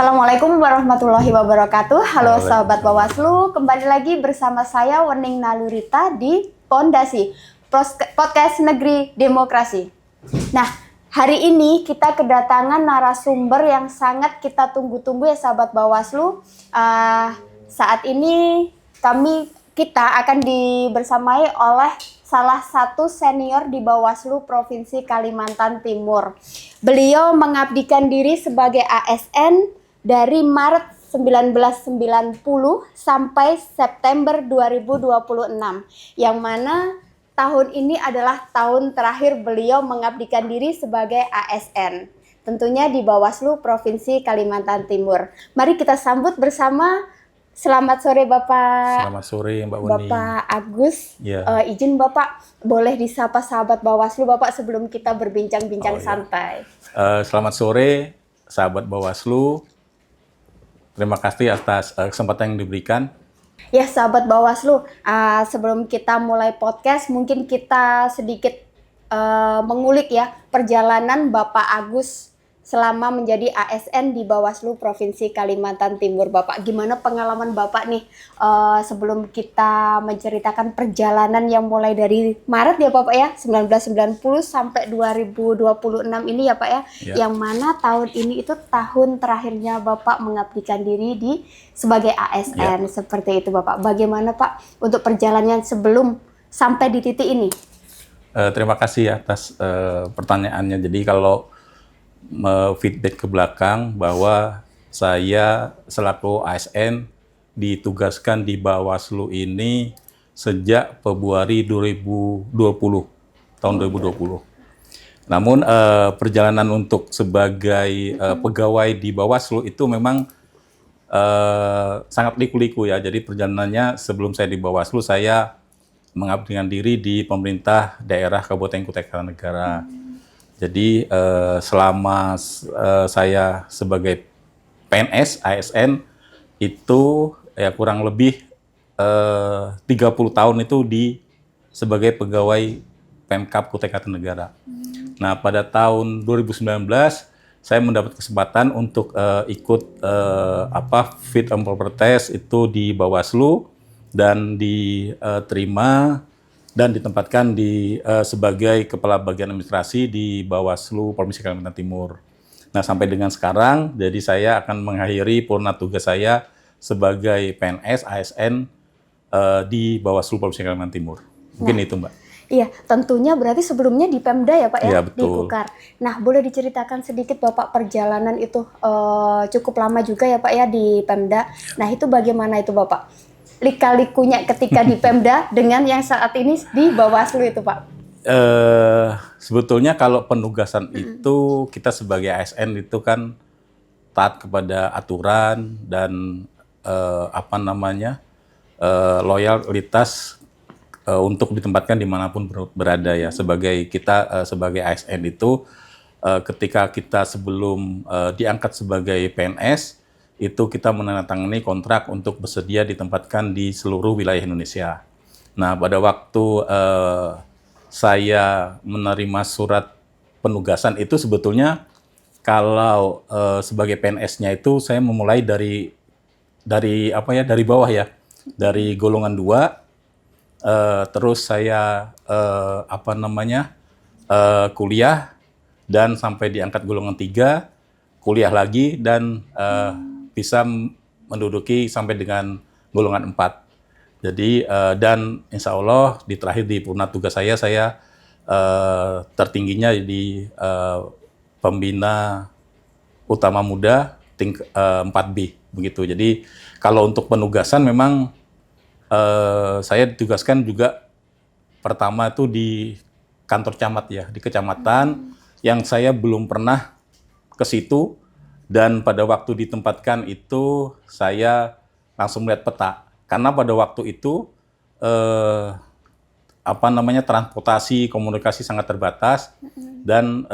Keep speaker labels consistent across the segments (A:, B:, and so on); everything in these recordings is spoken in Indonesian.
A: Assalamualaikum warahmatullahi wabarakatuh. Halo sahabat
B: Waalaikumsalam.
A: Bawaslu, kembali lagi bersama saya Wening Nalurita di Pondasi Podcast Negeri Demokrasi. Nah, hari ini kita kedatangan narasumber yang sangat kita tunggu-tunggu ya sahabat Bawaslu. Saat ini kita akan dibersamai oleh salah satu senior di Bawaslu Provinsi Kalimantan Timur. Beliau mengabdikan diri sebagai ASN dari Maret 1990 sampai September 2026. Yang mana tahun ini adalah tahun terakhir beliau mengabdikan diri sebagai ASN. Tentunya di Bawaslu Provinsi Kalimantan Timur. Mari kita sambut bersama. Selamat sore Bapak.
B: Selamat sore Mbak Weni.
A: Bapak Agus.
B: Ya.
A: Izin Bapak boleh disapa sahabat Bawaslu Bapak sebelum kita berbincang-bincang santai.
B: Selamat sore sahabat Bawaslu. Terima kasih atas kesempatan yang diberikan.
A: Ya sahabat Bawaslu, sebelum kita mulai podcast mungkin kita sedikit mengulik ya perjalanan Bapak Agus selama menjadi ASN di Bawaslu Provinsi Kalimantan Timur. Bapak, gimana pengalaman Bapak nih sebelum kita menceritakan perjalanan yang mulai dari Maret ya Bapak ya, 1990 sampai 2026 ini ya Pak ya, yang mana tahun ini itu tahun terakhirnya Bapak mengabdikan diri sebagai ASN, seperti itu Bapak. Bagaimana Pak untuk perjalanan sebelum sampai di titik ini?
B: Terima kasih atas pertanyaannya. Jadi kalau feedback ke belakang bahwa saya selaku ASN ditugaskan di Bawaslu ini sejak Februari 2020, tahun 2020. Namun perjalanan untuk sebagai pegawai di Bawaslu itu memang sangat liku-liku ya. Jadi perjalanannya sebelum saya di Bawaslu, saya mengabdikan diri di pemerintah daerah Kabupaten Kutai Kartanegara. Jadi selama saya sebagai PNS, ASN itu ya kurang lebih 30 tahun itu sebagai pegawai Pemkab Kutai Kartanegara. Nah, pada tahun 2019 saya mendapat kesempatan untuk ikut fit and proper test itu di Bawaslu dan diterima dan ditempatkan sebagai Kepala Bagian Administrasi di Bawaslu Provinsi Kalimantan Timur. Nah, sampai dengan sekarang, jadi saya akan mengakhiri purna tugas saya sebagai PNS ASN di Bawaslu Provinsi Kalimantan Timur. Mungkin itu, Mbak.
A: Iya, tentunya berarti sebelumnya di Pemda ya Pak ya,
B: Iya,
A: di
B: betul.
A: Kukar. Nah, boleh diceritakan sedikit Bapak perjalanan itu cukup lama juga ya Pak ya di Pemda. Nah, itu bagaimana itu Bapak? Lika-likunya ketika di Pemda dengan yang saat ini di Bawaslu itu Pak?
B: Sebetulnya kalau penugasan itu kita sebagai ASN itu kan taat kepada aturan dan loyalitas untuk ditempatkan dimanapun berada ya. Sebagai ASN itu ketika kita sebelum diangkat sebagai PNS itu kita menandatangani kontrak untuk bersedia ditempatkan di seluruh wilayah Indonesia. Nah, pada waktu saya menerima surat penugasan itu sebetulnya kalau sebagai PNS-nya itu saya memulai dari bawah ya, dari golongan 2, terus saya kuliah dan sampai diangkat golongan 3, kuliah lagi dan bisa menduduki sampai dengan golongan 4. Jadi dan insya Allah terakhir di purna tugas saya tertingginya di pembina utama muda 4B begitu. Jadi kalau untuk penugasan memang saya ditugaskan juga pertama itu di kantor camat ya, di kecamatan yang saya belum pernah ke situ. Dan pada waktu ditempatkan itu saya langsung melihat peta. Karena pada waktu itu transportasi komunikasi sangat terbatas dan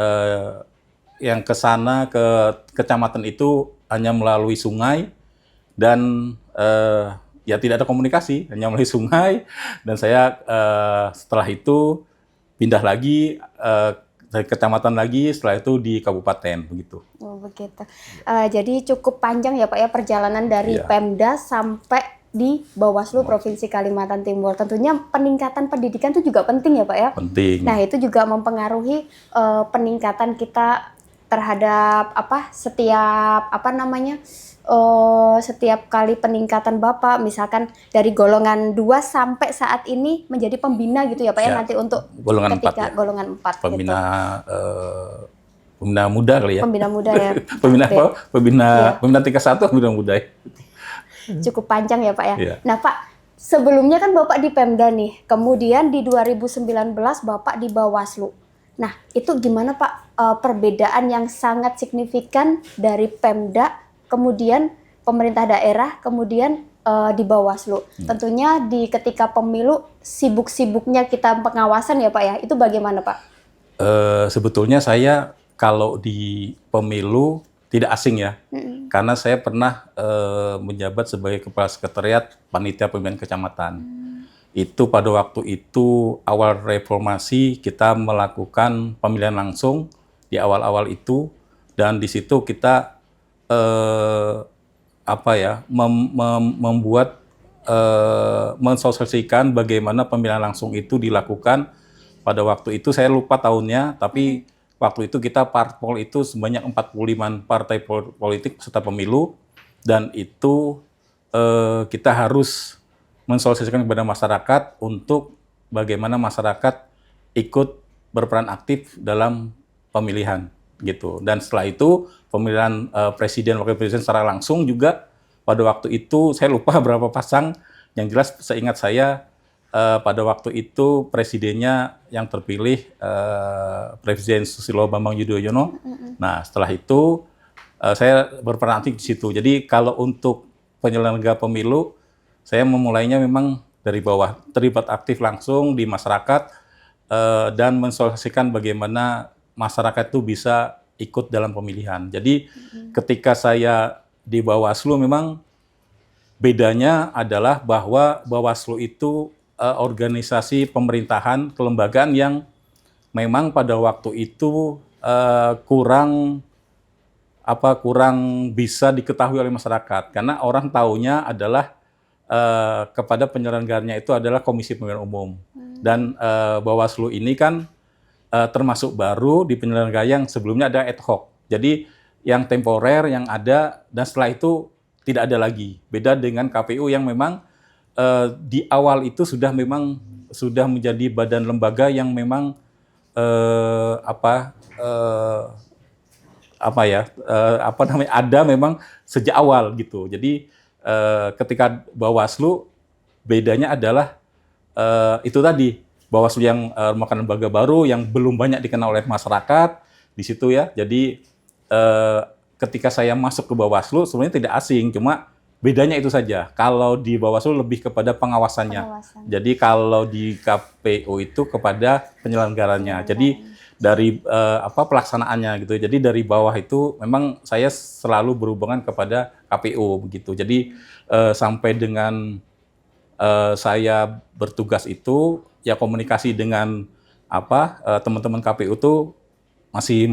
B: yang ke sana ke kecamatan itu hanya melalui sungai dan ya tidak ada komunikasi, hanya melalui sungai. Dan saya setelah itu pindah lagi dari kecamatan lagi, setelah itu di kabupaten begitu.
A: Oh, begitu. Jadi cukup panjang ya Pak ya perjalanan dari
B: Iya.
A: Pemda sampai di Bawaslu Provinsi Kalimantan Timur. Tentunya peningkatan pendidikan itu juga penting ya Pak ya.
B: Penting.
A: Nah, itu juga mempengaruhi peningkatan kita terhadap setiap kali peningkatan Bapak, misalkan dari golongan 2 sampai saat ini menjadi pembina gitu ya Pak ya,
B: Ya,
A: nanti untuk
B: golongan 4
A: ketika
B: ya.
A: golongan 4
B: Pembina
A: gitu.
B: pembina muda kali ya.
A: Pembina muda ya.
B: Pembina
A: Oke.
B: apa? Pembina
A: Iya.
B: pembina tingkat 1 pembina muda ya.
A: Cukup panjang ya Pak ya.
B: Iya.
A: Nah Pak, sebelumnya kan Bapak di Pemda nih, kemudian di 2019 Bapak di Bawaslu. Nah, itu gimana Pak perbedaan yang sangat signifikan dari Pemda, kemudian pemerintah daerah, kemudian di Bawaslu. Tentunya di ketika pemilu sibuk-sibuknya kita pengawasan ya Pak ya, itu bagaimana Pak?
B: Sebetulnya saya kalau di pemilu tidak asing ya, karena saya pernah menjabat sebagai Kepala Sekretariat Panitia Pemilihan Kecamatan. Itu pada waktu itu awal reformasi kita melakukan pemilihan langsung di awal-awal itu, dan di situ kita membuat mensosialisasikan bagaimana pemilihan langsung itu dilakukan. Pada waktu itu saya lupa tahunnya, tapi waktu itu kita parpol itu sebanyak 45 partai politik peserta pemilu, dan itu kita harus mensosialisasikan kepada masyarakat untuk bagaimana masyarakat ikut berperan aktif dalam pemilihan gitu. Dan setelah itu pemilihan presiden wakil presiden secara langsung juga pada waktu itu saya lupa berapa pasang, yang jelas seingat saya pada waktu itu presidennya yang terpilih Presiden Susilo Bambang Yudhoyono. Nah, setelah itu saya berperan aktif di situ. Jadi kalau untuk penyelenggara pemilu, saya memulainya memang dari bawah, terlibat aktif langsung di masyarakat dan mensosialisasikan bagaimana masyarakat itu bisa ikut dalam pemilihan. Jadi ketika saya di Bawaslu memang bedanya adalah bahwa Bawaslu itu organisasi pemerintahan, kelembagaan yang memang pada waktu itu kurang bisa diketahui oleh masyarakat, karena orang taunya adalah kepada penyelenggaranya itu adalah Komisi Pemilihan Umum. Dan Bawaslu ini kan termasuk baru di penyelenggara yang sebelumnya ada ad hoc. Jadi yang temporer yang ada, dan setelah itu tidak ada lagi. Beda dengan KPU yang memang di awal itu sudah menjadi badan lembaga yang memang ada memang sejak awal gitu. Jadi ketika Bawaslu bedanya adalah itu tadi, Bawaslu yang merupakan lembaga baru yang belum banyak dikenal oleh masyarakat di situ ya. Jadi ketika saya masuk ke Bawaslu sebenarnya tidak asing, cuma bedanya itu saja. Kalau di Bawaslu lebih kepada pengawasannya. Jadi kalau di KPU itu kepada penyelenggaranya. Jadi dari pelaksanaannya gitu. Jadi dari bawah itu memang saya selalu berhubungan kepada KPU begitu. Jadi sampai dengan saya bertugas itu ya komunikasi dengan teman-teman KPU itu masih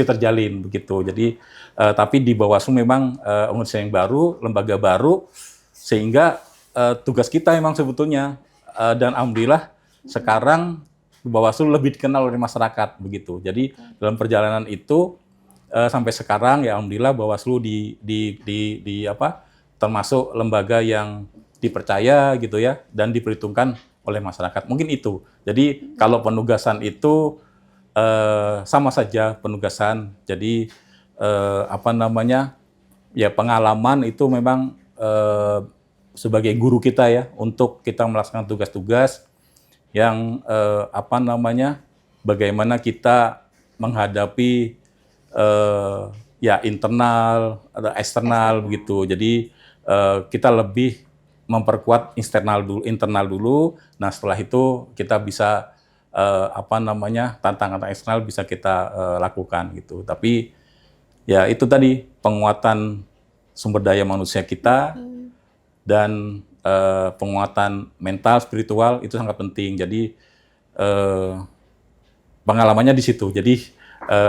B: terjalin begitu. Jadi tapi di Bawaslu memang organisasi yang baru, lembaga baru, sehingga tugas kita memang sebetulnya dan alhamdulillah sekarang Bawaslu lebih dikenal oleh masyarakat begitu. Jadi dalam perjalanan itu sampai sekarang ya alhamdulillah Bawaslu termasuk lembaga yang dipercaya gitu ya dan diperhitungkan oleh masyarakat. Mungkin itu. Jadi kalau penugasan itu sama saja penugasan. Jadi ya pengalaman itu memang sebagai guru kita ya untuk kita melaksanakan tugas-tugas yang bagaimana kita menghadapi ya internal atau eksternal begitu. Jadi kita lebih memperkuat internal dulu. Nah, setelah itu kita bisa tantangan eksternal bisa kita lakukan gitu. Tapi ya itu tadi penguatan sumber daya manusia kita dan penguatan mental spiritual itu sangat penting. Jadi pengalamannya di situ. Jadi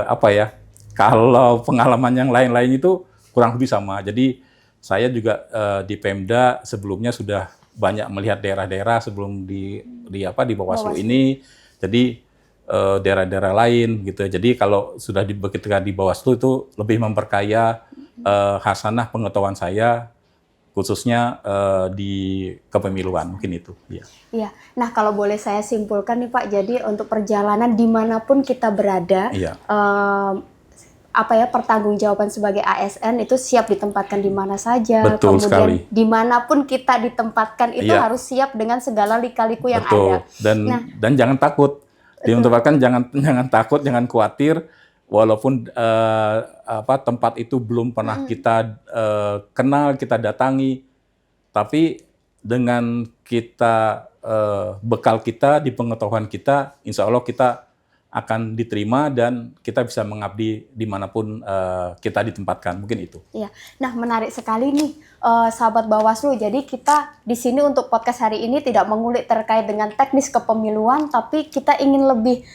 B: apa ya? Kalau pengalaman yang lain-lain itu kurang lebih sama. Jadi saya juga di Pemda sebelumnya sudah banyak melihat daerah-daerah sebelum di Bawaslu ini. Jadi daerah-daerah lain gitu. Jadi kalau sudah ketika di Bawaslu itu lebih memperkaya khasanah pengetahuan saya khususnya di kepemiluan mungkin itu. Ya.
A: Iya. Nah, kalau boleh saya simpulkan nih Pak, jadi untuk perjalanan dimanapun kita berada,
B: Iya.
A: Pertanggungjawaban sebagai ASN itu siap ditempatkan di mana saja.
B: Betul
A: Kemudian
B: sekali.
A: dimanapun kita ditempatkan itu
B: Iya.
A: harus siap dengan segala lika-liku yang
B: Betul.
A: ada.
B: Dan jangan takut. Ditempatkan jangan takut, jangan khawatir. Walaupun tempat itu belum pernah kita kenal, kita datangi, tapi dengan kita bekal kita di pengetahuan kita, insya Allah kita akan diterima dan kita bisa mengabdi dimanapun kita ditempatkan, mungkin itu.
A: Iya. Nah, menarik sekali nih, sahabat Bawaslu. Jadi kita di sini untuk podcast hari ini tidak mengulik terkait dengan teknis kepemiluan, tapi kita ingin lebih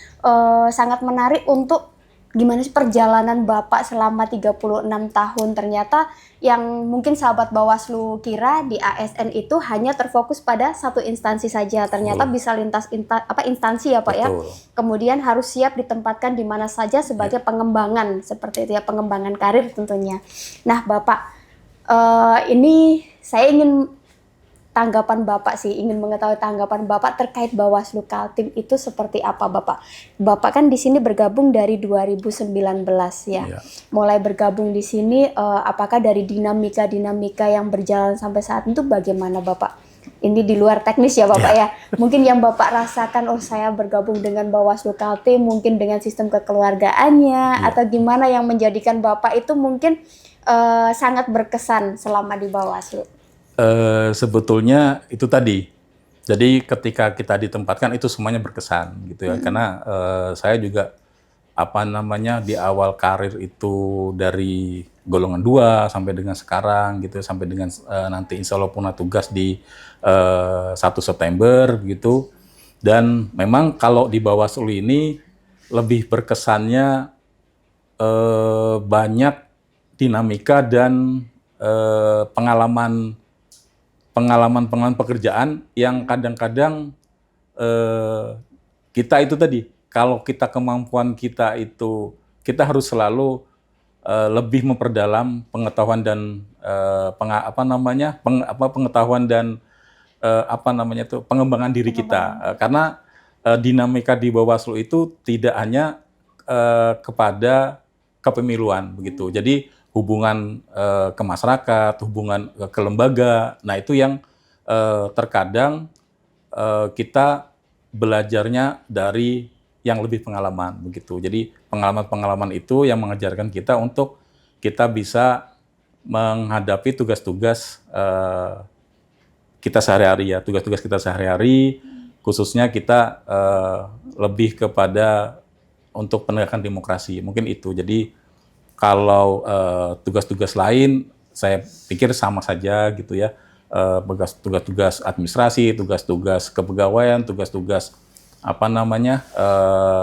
A: sangat menarik untuk gimana sih perjalanan Bapak selama 36 tahun. Ternyata yang mungkin sahabat Bawaslu kira di ASN itu hanya terfokus pada satu instansi saja. Ternyata bisa lintas instansi ya Pak.
B: Betul.
A: Ya. Kemudian harus siap ditempatkan di mana saja sebagai pengembangan, seperti itu ya, pengembangan karir tentunya. Nah Bapak, ini saya ingin tanggapan Bapak sih, ingin mengetahui tanggapan Bapak terkait Bawaslu Kaltim itu seperti apa Bapak. Bapak kan di sini bergabung dari 2019 ya.
B: Iya.
A: Mulai bergabung di sini, apakah dari dinamika yang berjalan sampai saat itu bagaimana Bapak? Ini di luar teknis ya Bapak ya. Mungkin yang Bapak rasakan, saya bergabung dengan Bawaslu Kaltim, mungkin dengan sistem kekeluargaannya, atau gimana yang menjadikan Bapak itu mungkin sangat berkesan selama di Bawaslu.
B: Sebetulnya itu tadi. Jadi ketika kita ditempatkan itu semuanya berkesan gitu ya. Karena saya juga di awal karir itu dari golongan 2 sampai dengan sekarang gitu, sampai dengan nanti insya Allah punya tugas di 1 September gitu. Dan memang kalau di Bawaslu ini lebih berkesannya banyak dinamika dan pengalaman pekerjaan yang kadang-kadang kita itu tadi, kalau kita kemampuan kita itu, kita harus selalu lebih memperdalam pengetahuan dan pengetahuan dan pengembangan diri kita. Karena dinamika di Bawaslu itu tidak hanya kepada kepemiluan begitu. Jadi hubungan ke masyarakat, hubungan ke lembaga, nah itu yang terkadang kita belajarnya dari yang lebih pengalaman begitu. Jadi pengalaman-pengalaman itu yang mengajarkan kita untuk kita bisa menghadapi tugas-tugas kita sehari-hari ya, tugas-tugas kita sehari-hari, khususnya kita lebih kepada untuk penegakan demokrasi, mungkin itu. Jadi kalau tugas-tugas lain, saya pikir sama saja gitu ya. Tugas-tugas administrasi, tugas-tugas kepegawaian, tugas-tugas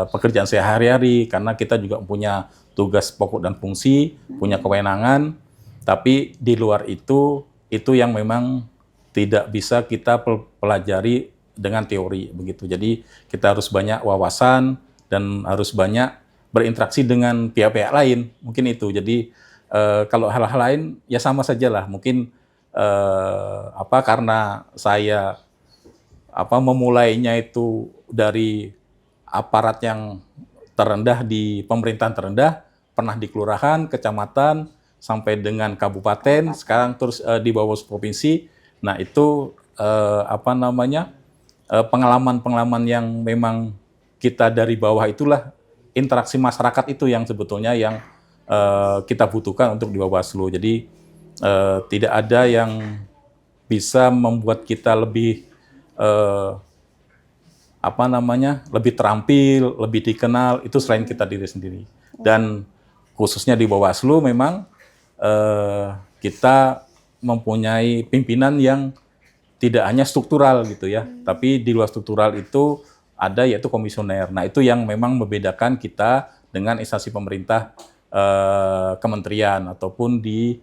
B: pekerjaan sehari-hari. Karena kita juga punya tugas pokok dan fungsi, punya kewenangan. Tapi di luar itu yang memang tidak bisa kita pelajari dengan teori begitu. Jadi kita harus banyak wawasan dan harus banyak berinteraksi dengan pihak-pihak lain, mungkin itu. Jadi kalau hal-hal lain ya sama saja lah. Mungkin karena saya memulainya itu dari aparat yang terendah di pemerintahan terendah, pernah di kelurahan, kecamatan, sampai dengan kabupaten, sekarang terus di Bawaslu provinsi. Nah itu pengalaman-pengalaman yang memang kita dari bawah itulah, interaksi masyarakat itu yang sebetulnya yang kita butuhkan untuk di Bawaslu. Jadi tidak ada yang bisa membuat kita lebih lebih terampil, lebih dikenal itu selain kita diri sendiri. Dan khususnya di Bawaslu memang kita mempunyai pimpinan yang tidak hanya struktural gitu ya, tapi di luar struktural itu ada yaitu komisioner. Nah, itu yang memang membedakan kita dengan instansi pemerintah, kementerian ataupun di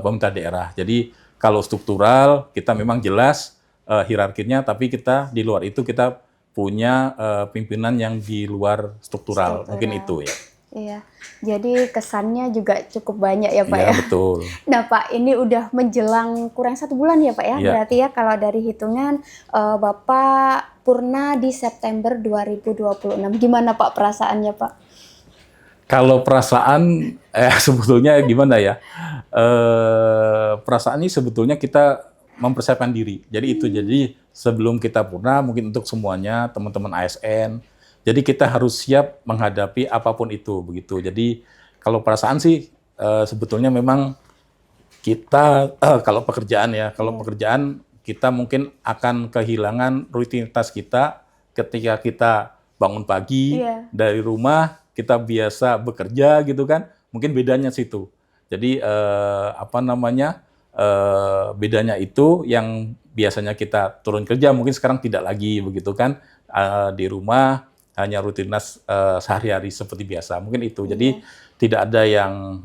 B: pemerintah daerah. Jadi kalau struktural kita memang jelas hierarkinya, tapi kita di luar itu kita punya pimpinan yang di luar struktural. Mungkin itu ya.
A: Iya, jadi kesannya juga cukup banyak ya Pak
B: Iya,
A: ya.
B: betul.
A: Nah Pak, ini udah menjelang kurang 1 bulan ya Pak ya.
B: Iya.
A: Berarti ya kalau dari hitungan Bapak purna di September 2026. Gimana Pak perasaannya Pak?
B: Kalau perasaan sebetulnya gimana ya? Perasaan ini sebetulnya kita mempersiapkan diri. Jadi itu, jadi sebelum kita purna, mungkin untuk semuanya teman-teman ASN, jadi kita harus siap menghadapi apapun itu begitu. Jadi kalau perasaan sih sebetulnya memang kita kalau pekerjaan ya, kalau pekerjaan kita mungkin akan kehilangan rutinitas kita ketika kita bangun pagi dari rumah, kita biasa bekerja gitu kan, mungkin bedanya situ. Jadi bedanya itu yang biasanya kita turun kerja mungkin sekarang tidak lagi begitu kan, di rumah hanya rutinitas sehari-hari seperti biasa, mungkin itu. Jadi tidak ada yang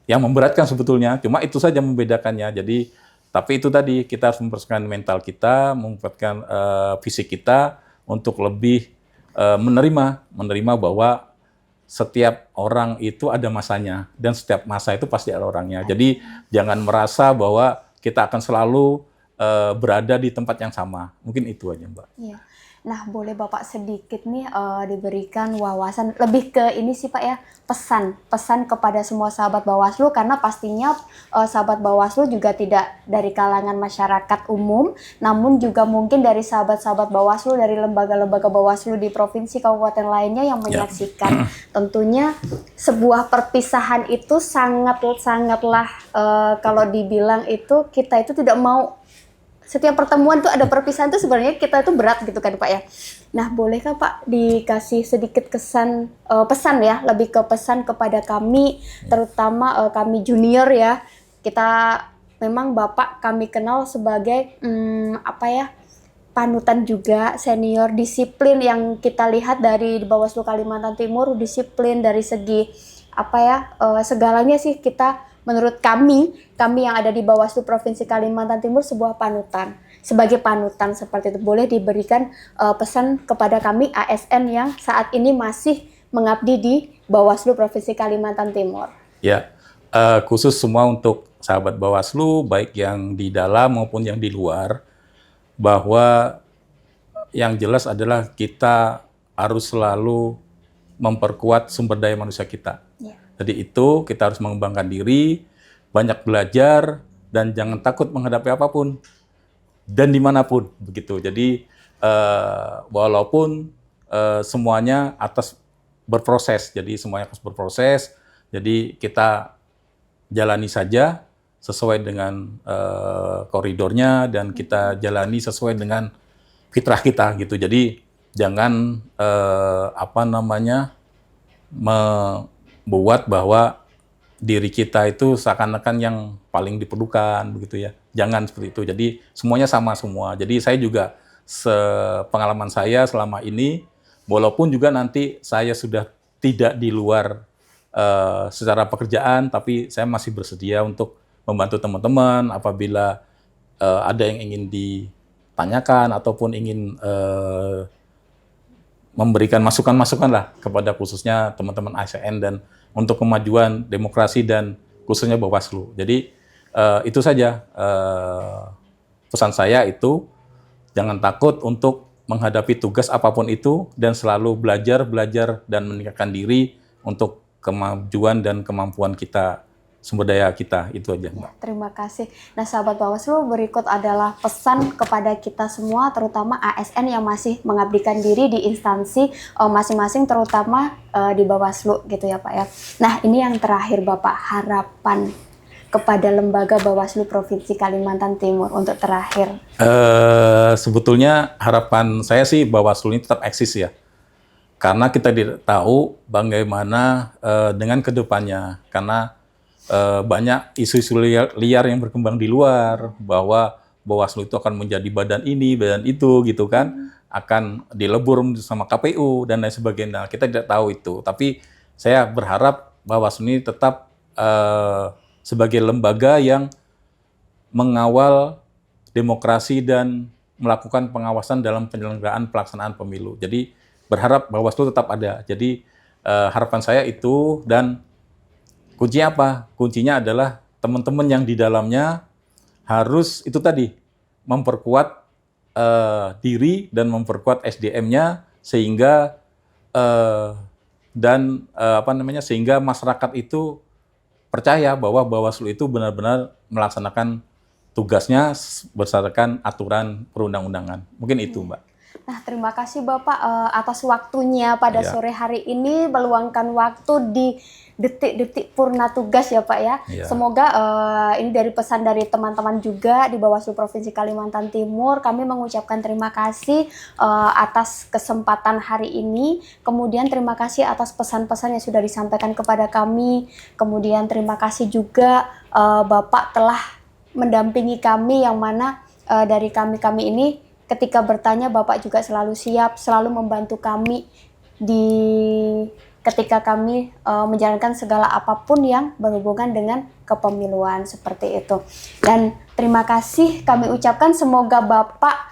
B: yang memberatkan sebetulnya, cuma itu saja membedakannya. Jadi, tapi itu tadi kita harus mempersiapkan mental kita, mempersiapkan fisik kita untuk lebih menerima bahwa setiap orang itu ada masanya dan setiap masa itu pasti ada orangnya. Jadi jangan merasa bahwa kita akan selalu berada di tempat yang sama. Mungkin itu aja, Mbak.
A: Iya. Nah, boleh Bapak sedikit nih diberikan wawasan lebih ke ini sih Pak ya, pesan kepada semua sahabat Bawaslu, karena pastinya sahabat Bawaslu juga tidak dari kalangan masyarakat umum, namun juga mungkin dari sahabat-sahabat Bawaslu dari lembaga-lembaga Bawaslu di provinsi kabupaten lainnya yang menyaksikan. Tentunya sebuah perpisahan itu sangatlah kalau dibilang itu kita itu tidak mau. Setiap pertemuan tuh ada perpisahan tuh sebenarnya kita itu berat gitu kan Pak ya. Nah, bolehkah Pak dikasih sedikit pesan ya, lebih ke pesan kepada kami, terutama kami junior ya. Kita memang Bapak kami kenal sebagai panutan juga, senior, disiplin yang kita lihat dari Bawaslu Kalimantan Timur, disiplin dari segi segalanya sih kita. Menurut kami yang ada di Bawaslu Provinsi Kalimantan Timur sebuah panutan. Sebagai panutan seperti itu, boleh diberikan pesan kepada kami ASN yang saat ini masih mengabdi di Bawaslu Provinsi Kalimantan Timur.
B: Ya, khusus semua untuk sahabat Bawaslu, baik yang di dalam maupun yang di luar, bahwa yang jelas adalah kita harus selalu memperkuat sumber daya manusia kita. Jadi itu kita harus mengembangkan diri, banyak belajar, dan jangan takut menghadapi apapun dan dimanapun begitu. Jadi walaupun semuanya berproses, jadi semuanya harus berproses. Jadi kita jalani saja sesuai dengan koridornya dan kita jalani sesuai dengan fitrah kita gitu. Jadi jangan membuat bahwa diri kita itu seakan-akan yang paling diperlukan begitu ya. Jangan seperti itu. Jadi semuanya sama semua. Jadi saya juga pengalaman saya selama ini, walaupun juga nanti saya sudah tidak di luar secara pekerjaan, tapi saya masih bersedia untuk membantu teman-teman apabila ada yang ingin ditanyakan ataupun ingin memberikan masukan-masukan lah kepada khususnya teman-teman ASN dan untuk kemajuan demokrasi dan khususnya Bawaslu. Jadi itu saja pesan saya itu, jangan takut untuk menghadapi tugas apapun itu dan selalu belajar dan meningkatkan diri untuk kemajuan dan kemampuan kita, sumber daya kita, itu aja Mbak.
A: Ya, terima kasih. Nah sahabat Bawaslu, berikut adalah pesan kepada kita semua, terutama ASN yang masih mengabdikan diri di instansi masing-masing, terutama di Bawaslu gitu ya Pak ya. Nah ini yang terakhir Bapak, harapan kepada lembaga Bawaslu Provinsi Kalimantan Timur untuk terakhir.
B: Sebetulnya harapan saya sih Bawaslu ini tetap eksis ya. Karena kita tidak tahu bagaimana dengan kedepannya, karena banyak isu-isu liar yang berkembang di luar bahwa Bawaslu itu akan menjadi badan ini, badan itu gitu kan, akan dilebur sama KPU dan lain sebagainya. Kita tidak tahu itu, tapi saya berharap Bawaslu ini tetap sebagai lembaga yang mengawal demokrasi dan melakukan pengawasan dalam penyelenggaraan pelaksanaan pemilu. Jadi berharap Bawaslu tetap ada. Jadi harapan saya itu, dan kuncinya apa? Kuncinya adalah teman-teman yang di dalamnya harus itu tadi memperkuat diri dan memperkuat SDM-nya sehingga sehingga masyarakat itu percaya bahwa Bawaslu itu benar-benar melaksanakan tugasnya berdasarkan aturan perundang-undangan. Mungkin itu, Mbak.
A: Nah, terima kasih Bapak atas waktunya pada
B: Iya.
A: sore hari ini, meluangkan waktu di detik-detik purna tugas ya Pak ya.
B: Iya.
A: Semoga ini dari pesan dari teman-teman juga di Bawaslu Provinsi Kalimantan Timur, kami mengucapkan terima kasih atas kesempatan hari ini. Kemudian terima kasih atas pesan-pesan yang sudah disampaikan kepada kami. Kemudian terima kasih juga Bapak telah mendampingi kami, yang mana dari kami ini ketika bertanya Bapak juga selalu siap, selalu membantu kami ketika kami menjalankan segala apapun yang berhubungan dengan kepemiluan seperti itu. Dan terima kasih kami ucapkan, semoga Bapak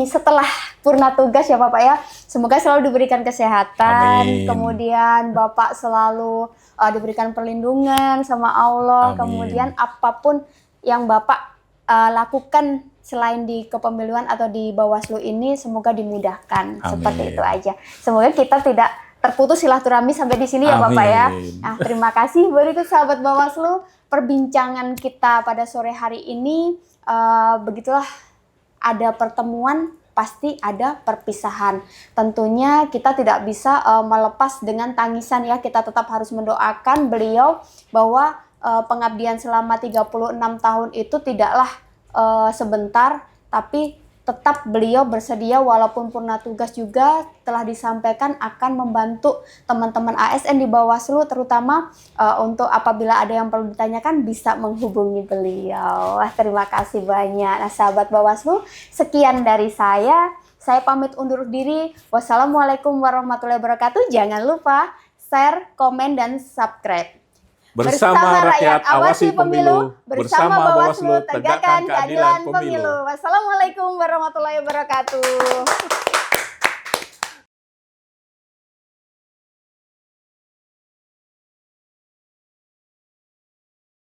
A: setelah purna tugas ya Bapak ya, semoga selalu diberikan kesehatan.
B: Amin.
A: Kemudian Bapak selalu diberikan perlindungan sama Allah.
B: Amin.
A: Kemudian apapun yang Bapak lakukan selain di kepemiluan atau di Bawaslu ini, semoga dimudahkan.
B: Amin.
A: Seperti itu aja. Semoga kita tidak terputus silaturahmi sampai di sini ya Bapak ya.
B: Amin.
A: Nah, terima kasih begitu sahabat Bawaslu, perbincangan kita pada sore hari ini. Begitulah, ada pertemuan pasti ada perpisahan. Tentunya kita tidak bisa melepas dengan tangisan ya. Kita tetap harus mendoakan beliau bahwa pengabdian selama 36 tahun itu tidaklah sebentar, tapi tetap beliau bersedia walaupun purna tugas juga telah disampaikan akan membantu teman-teman ASN di Bawaslu, terutama untuk apabila ada yang perlu ditanyakan bisa menghubungi beliau. Terima kasih banyak. Nah, sahabat Bawaslu, sekian dari saya. Saya pamit undur diri. Wassalamualaikum warahmatullahi wabarakatuh. Jangan lupa share, komen, dan subscribe.
B: Bersama rakyat awasi pemilu, bersama Bawaslu tegakkan keadilan pemilu.
A: Wassalamualaikum warahmatullahi wabarakatuh.